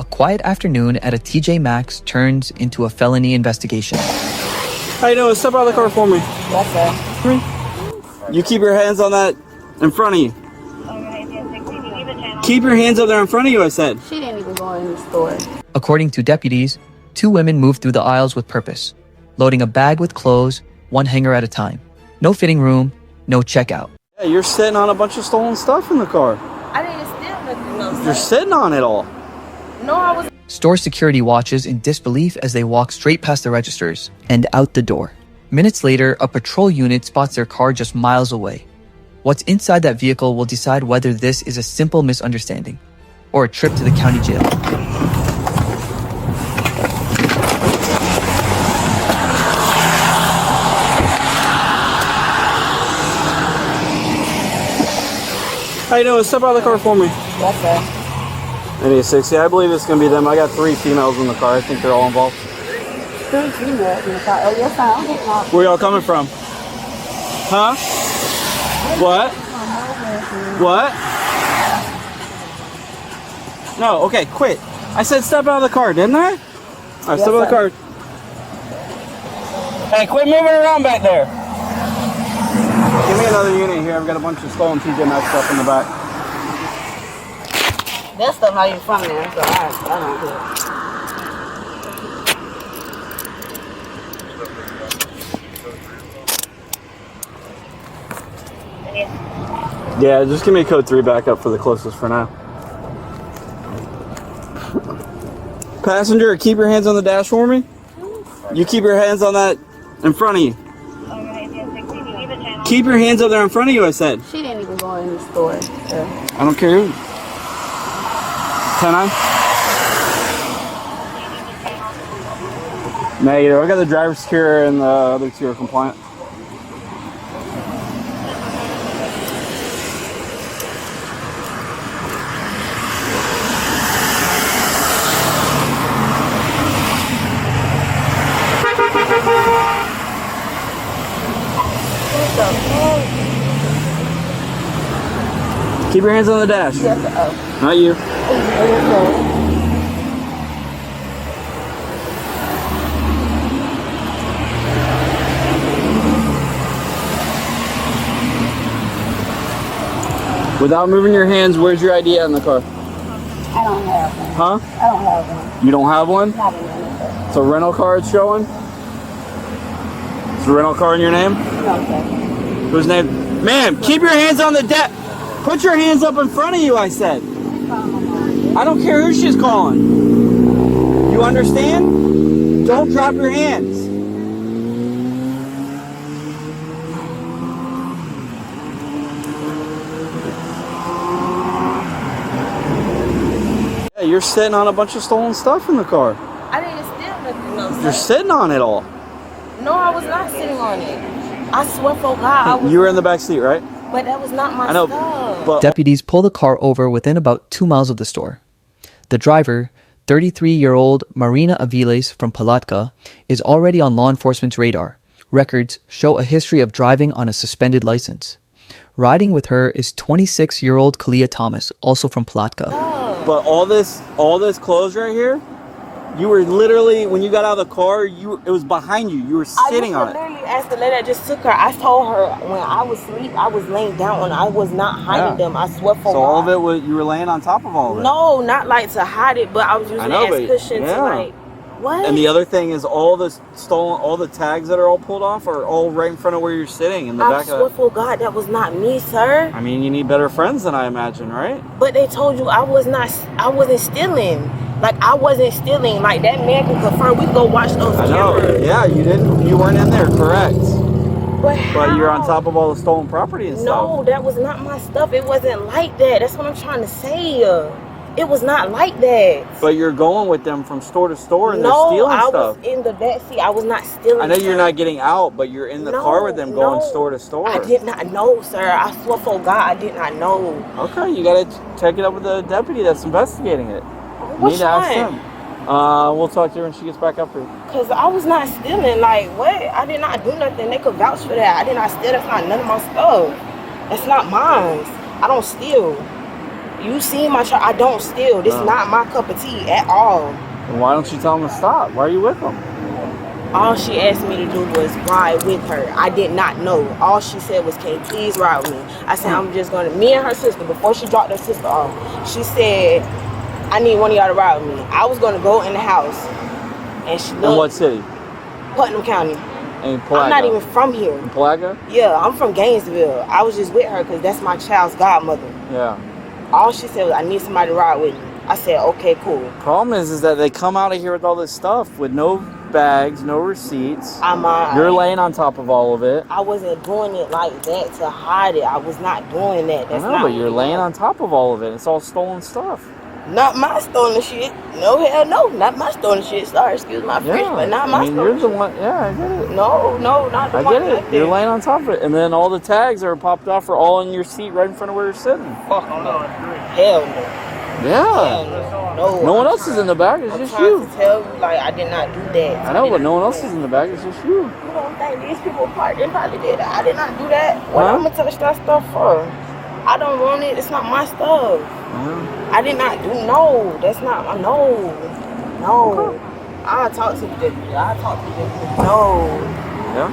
A quiet afternoon at a TJ Maxx turns into a felony investigation. How you doing? Step out of the car for me. Yes, sir. You keep your hands on that in front of you. Keep your hands up there in front of you, I said. She didn't even go in the store. According to deputies, two women moved through the aisles with purpose, loading a bag with clothes, one hanger at a time. No fitting room, no checkout. Yeah, you're sitting on a bunch of stolen stuff in the car. I didn't steal nothing, no, sir. You're sitting on it all. No, I was. Store security watches in disbelief as they walk straight past the registers and out the door. Minutes later, a patrol unit spots their car just miles away. What's inside that vehicle will decide whether this is a simple misunderstanding or a trip to the county jail. How you doing? Step out of the car for me. Yes, sir. INNOCENCE. Yeah, I believe it's going to be them. I got 3 females in the car. I think they're all involved. 3 females in the car. Oh, yes, sir. Where y'all coming from? Huh? What? What? No, okay, quit. I said step out of the car, didn't I? All right, step out of the car. Hey, quit moving around back there. Give me another unit here. I've got a bunch of stolen TJ Maxx stuff in the back. That stuff not even from there, so I don't care. Yeah, just give me code 3 back up for the closest for now. Passenger, keep your hands on the dash for me. You keep your hands on that in front of you. Keep your hands up there in front of you, I said. She didn't even go in the store, sir. I don't care who. 10-9? Negative. I got the driver secure and the other 2 are compliant. Keep your hands on the dash. Yes, sir. Not you. Without moving your hands, where's your ID at in the car? I don't have one. Huh? I don't have one. You don't have one? Not in there, It's a rental car it's showing? It's a rental car in your name? sir. No, sir. Whose name? Ma'am, keep your hands on the deck. Put your hands up in front of you, I said. I don't care who she's calling. You understand? Don't drop your hands. Yeah, you're sitting on a bunch of stolen stuff in the car. I didn't steal nothing, no, sir. You're sitting on it all. No, I was not sitting on it. I swear for God, I was. You were in the back seat, right? But that was not my I know, stuff. but Deputies pull the car over within about 2 miles of the store. The driver, 33-year-old Marina Aviles from Palatka, is already on law enforcement's radar. Records show a history of driving on a suspended license. Riding with her is 26-year-old Kalia Thomas, also from Palatka. But all this clothes right here, you were literally, when you got out of the car, it was behind you. You were sitting on it. I literally asked the lady that just took her. I told her when I was asleep, I was laying down and I was not hiding them. I swear for God. So all of it was, you were laying on top of all of it? No, not like to hide it, but I was using it as cushion to like, what? And the other thing is all the tags that are all pulled off are all right in front of where you're sitting in the back of it. I swear for God, that was not me, sir. I mean, you need better friends than I imagine, right? But they told you I wasn't stealing. Like, I wasn't stealing. Like, that man can confirm. We can go watch those cameras. Yeah, you weren't in there, correct. But how? But you're on top of all the stolen property and stuff. No, that was not my stuff. It wasn't like that. That's what I'm trying to say. It was not like that. But you're going with them from store to store and they're stealing stuff. No, I was in the back seat. I was not stealing. I know you're not getting out, but you're in the car with them going store to store. I did not know, sir. I swear for God, I did not know. Okay, you gotta take it up with the deputy that's investigating it. Which ask one? him. We'll talk to her when she gets back up here. Because I was not stealing. Like, what? I did not do nothing. They could vouch for that. I did not steal. That's not none of my stuff. That's not mine. I don't steal. You see my truck. I don't steal. This is not my cup of tea at all. Then why don't you tell them to stop? Why are you with them? All she asked me to do was ride with her. I did not know. All she said was, can you please ride with me? I said, I'm just going to, me and her sister, before she dropped her sister off, she said, I need one of y'all to ride with me. I was going to go in the house. And she looked. In what city? Putnam County. In Palaga? I'm not even from here. In Palaga? Yeah, I'm from Gainesville. I was just with her because that's my child's godmother. Yeah. All she said was, I need somebody to ride with me. I said, okay, cool. Problem is that they come out of here with all this stuff with no bags, no receipts. You're laying on top of all of it. I wasn't doing it like that to hide it. I was not doing that. That's I know, but you're laying on top of all of it. It's all stolen stuff. Not my stolen shit. No, hell no. Not my stolen shit. Sorry, excuse my French, but not my stolen you're the one. Yeah, I get it. No, not the one. I get it. You're laying on top of it. And then all the tags are popped off are all in your seat right in front of where you're sitting. Fuck no. Hell no. Yeah. No. No one else is in the back. It's just you. I'm trying to tell you, like, I did not do that. I know, but no one else is in the back. It's just you. You don't think these people probably did that? I did not do that. What I'm gonna touch that stuff for? I don't want it. It's not my stuff. I did not do. No, that's not my. No. I'll talk to the deputy. No. Yeah.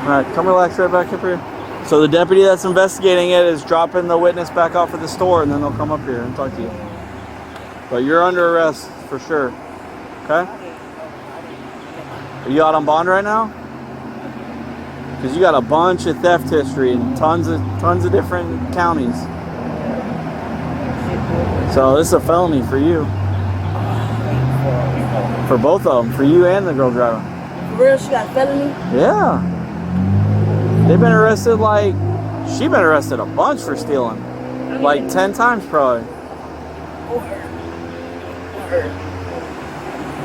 All right, come relax right back up here. So the deputy that's investigating it is dropping the witness back off at the store, and then they'll come up here and talk to you. But you're under arrest for sure. Okay? Are you out on bond right now? Because you got a bunch of theft history in tons of different counties. So this is a felony for you. For both of them, for you and the girl driver. For real, she got a felony? Yeah. They've been arrested she been arrested a bunch for stealing. Like 10 times probably.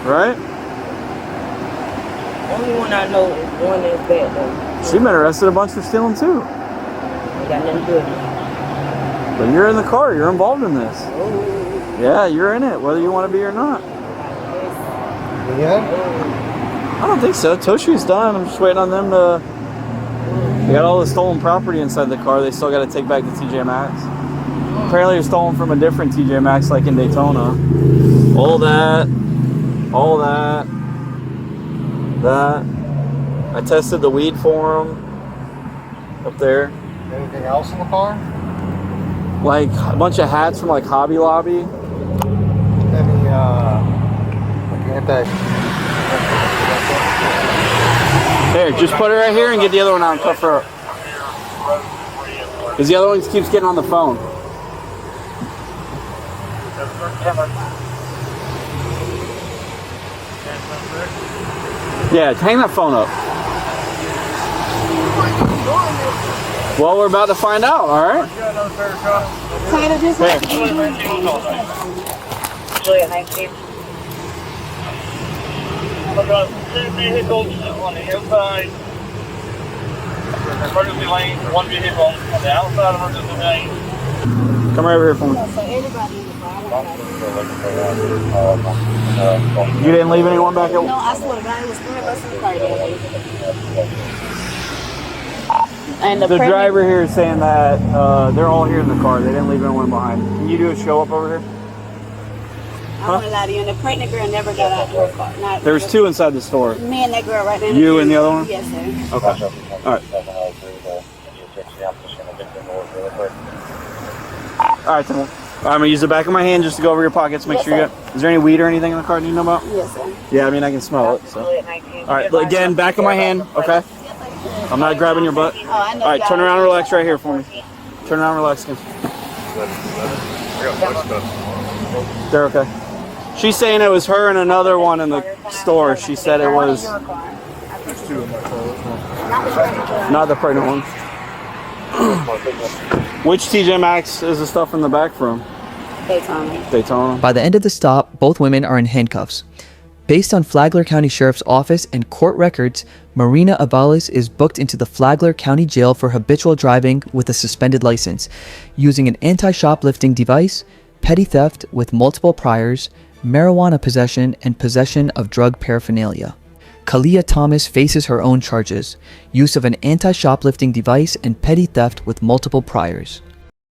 Right? Only one I know is one that's bad though. She been arrested a bunch for stealing too. Ain't got nothing to do with it. But you're in the car, you're involved in this. Yeah, you're in it, whether you want to be or not. Yeah? I don't think so. Toshi's done. I'm just waiting on them to... They got all the stolen property inside the car. They still got to take back the TJ Maxx. Apparently it's stolen from a different TJ Maxx, like in Daytona. All that. I tested the weed for them up there. Anything else in the car? Like a bunch of hats from like Hobby Lobby. Any like Here, just put it right here and get the other one out and cuff her up. Because the other one keeps getting on the phone. Yeah, hang that phone up. Well, we're about to find out, alright? Vehicles on the inside. Emergency lane, one vehicle on the outside emergency lane. Come right over here for me. You didn't leave anyone back here? No, I swear to God, it was 3 of us in the car that way. And the driver here is saying that they're all here in the car. They didn't leave anyone behind. Can you do a show up over here? I don't want to lie to you, and the pregnant girl never got out of her car. There's 2 inside the store. Me and that girl right there. You and the other one? Yes, sir. Okay. Alright. Alright, then. I'm going to use the back of my hand just to go over your pockets, make sure you got... Is there any weed or anything in the car you know about? Yes, sir. Yeah, I mean, I can smell it, so... Alright, again, back of my hand, okay? I'm not grabbing your butt. Alright, turn around and relax right here for me. Turn around and relax again. They're okay. She's saying it was her and another one in the store. She said it was... There's 2 in my car. Not the pregnant one. Which TJ Maxx is the stuff in the back from? Daytona. By the end of the stop, both women are in handcuffs. Based on Flagler County Sheriff's Office and court records, Marina Avales is booked into the Flagler County Jail for habitual driving with a suspended license, using an anti-shoplifting device, petty theft with multiple priors, marijuana possession, and possession of drug paraphernalia. Kalia Thomas faces her own charges, use of an anti-shoplifting device and petty theft with multiple priors.